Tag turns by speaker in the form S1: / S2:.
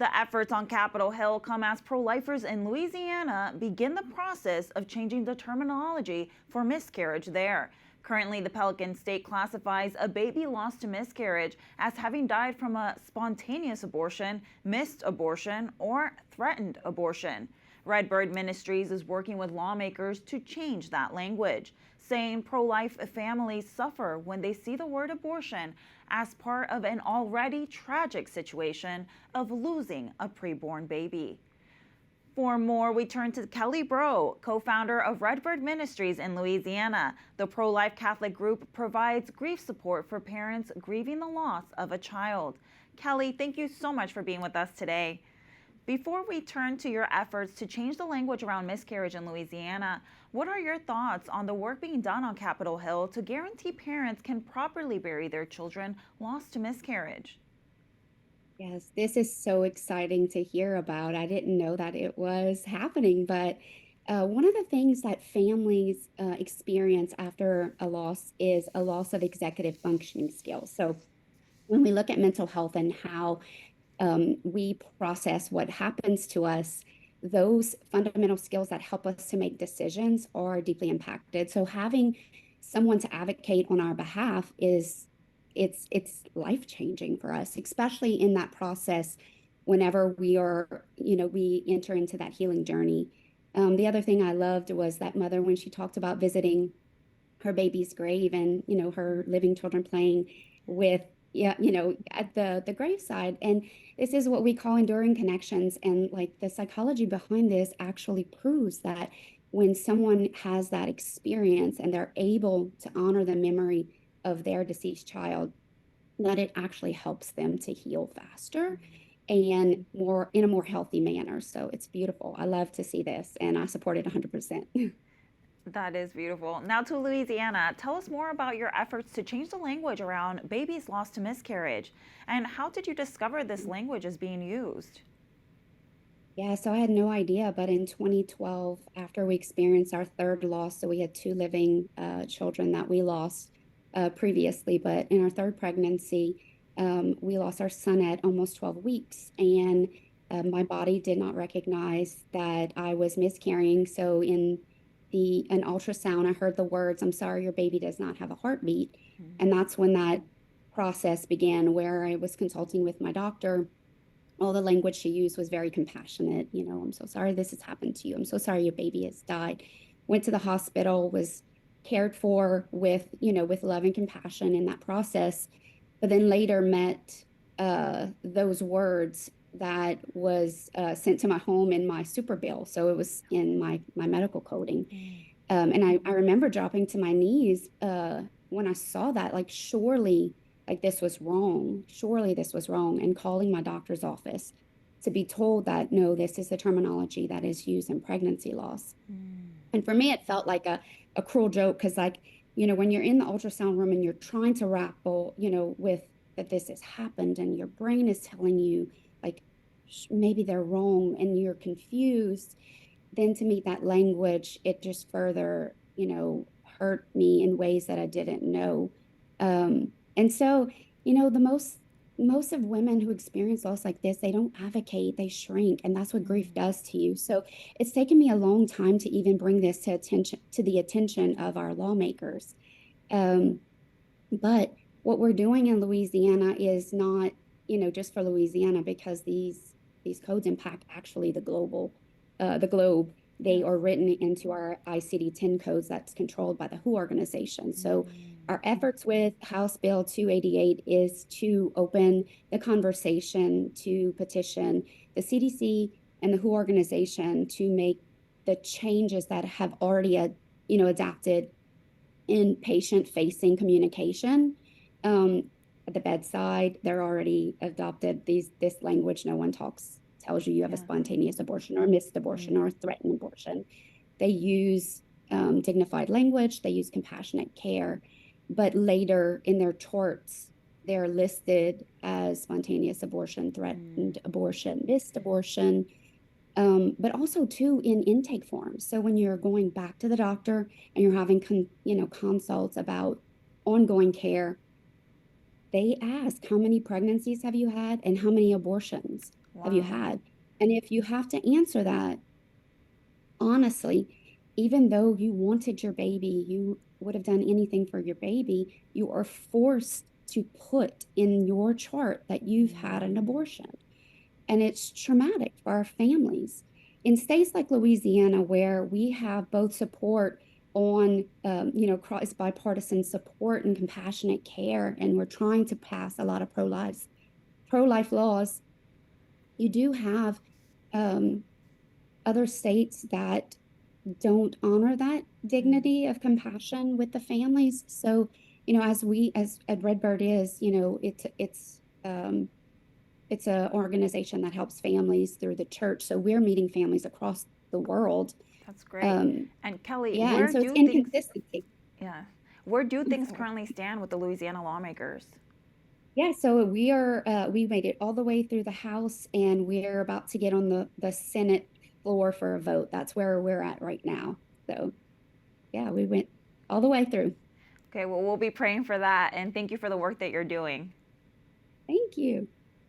S1: The efforts on Capitol Hill come as pro-lifers in Louisiana begin the process of changing the terminology for miscarriage there. Currently, the Pelican State classifies a baby lost to miscarriage as having died from a spontaneous abortion, missed abortion, or threatened abortion. Red Bird Ministries is working with lawmakers to change that language, saying pro-life families suffer when they see the word abortion as part of an already tragic situation of losing a preborn baby. For more, we turn to Kelly Breaux, co-founder of Red Bird Ministries in Louisiana. The pro-life Catholic group provides grief support for parents grieving the loss of a child. Kelly, thank you so much for being with us today. Before we turn to your efforts to change the language around miscarriage in Louisiana, what are your thoughts on the work being done on Capitol Hill to guarantee parents can properly bury their children lost to miscarriage?
S2: Yes, this is so exciting to hear about. I didn't know that it was happening, but one of the things that families experience after a loss is a loss of executive functioning skills. So when we look at mental health and how we process what happens to us, those fundamental skills that help us to make decisions are deeply impacted. So having someone to advocate on our behalf is it's life-changing for us, especially in that process whenever we enter into that healing journey. The other thing I loved was that mother when she talked about visiting her baby's grave and her living children playing with at the graveside. And this is what we call enduring connections, and like the psychology behind this actually proves that when someone has that experience and they're able to honor the memory of their deceased child, that it actually helps them to heal faster and more in a more healthy manner. So it's beautiful. I love to see this and I support it 100%.
S1: That is beautiful. Now to Louisiana. Tell us more about your efforts to change the language around babies lost to miscarriage. And how did you discover this language is being used?
S2: Yeah, so I had no idea, but in 2012, after we experienced our third loss, so we had two living children that we lost previously, but in our third pregnancy, we lost our son at almost 12 weeks, and my body did not recognize that I was miscarrying. So in an ultrasound, I heard the words, "I'm sorry, your baby does not have a heartbeat," and that's when that process began, where I was consulting with my doctor. All the language she used was very compassionate. "I'm so sorry this has happened to you. I'm so sorry your baby has died." Went to the hospital, was cared for with love and compassion in that process, but then later met those words that was sent to my home in my super bill. So it was in my medical coding. And I remember dropping to my knees when I saw that, like, surely, like, this was wrong. Surely this was wrong. And calling my doctor's office to be told that, no, this is the terminology that is used in pregnancy loss. And for me, it felt like a cruel joke because, like, when you're in the ultrasound room and you're trying to grapple, with that this has happened and your brain is telling you, like, maybe they're wrong and you're confused, then to meet that language, it just further, hurt me in ways that I didn't know. And so, the most of women who experience loss like this, they don't advocate, they shrink, and that's what grief does to you. So it's taken me a long time to even bring this to the attention of our lawmakers. But what we're doing in Louisiana is not, just for Louisiana, because these codes impact actually the globe. They are written into our ICD-10 codes that's controlled by the WHO organization. So our efforts with House Bill 288 is to open the conversation, to petition the CDC and the WHO organization to make the changes that have already, adapted in patient-facing communication. At the bedside, they're already adopted this language. No one tells you have a spontaneous abortion or a missed abortion or a threatened abortion. They use dignified language. They use compassionate care. But later in their charts, they're listed as spontaneous abortion, threatened abortion, missed abortion, but also too in intake forms. So when you're going back to the doctor and you're having consults about ongoing care, they ask, how many pregnancies have you had and how many abortions? have you
S1: Wow.
S2: had? And if you have to answer that, honestly, even though you wanted your baby, you would have done anything for your baby, you are forced to put in your chart that you've had an abortion. And it's traumatic for our families. In states like Louisiana, where we have both support on, cross bipartisan support and compassionate care, and we're trying to pass a lot of pro-life laws, you do have um, other states that don't honor that
S1: Mm.
S2: dignity of compassion with the families. So, as Red Bird is, it's an organization that helps families through the church. So we're meeting families across the world.
S1: That's great.
S2: Um,
S1: And Kelly,
S2: yeah, and so it's inconsistency.
S1: yeah, where do
S2: I'm
S1: things
S2: sorry.
S1: currently stand with the Louisiana lawmakers?
S2: Yeah, so we made it all the way through the House, and we're about to get on the Senate floor for a vote. That's where we're at right now. So yeah, we went all the way through.
S1: Okay, well, we'll be praying for that. And thank you for the work that you're doing.
S2: Thank you.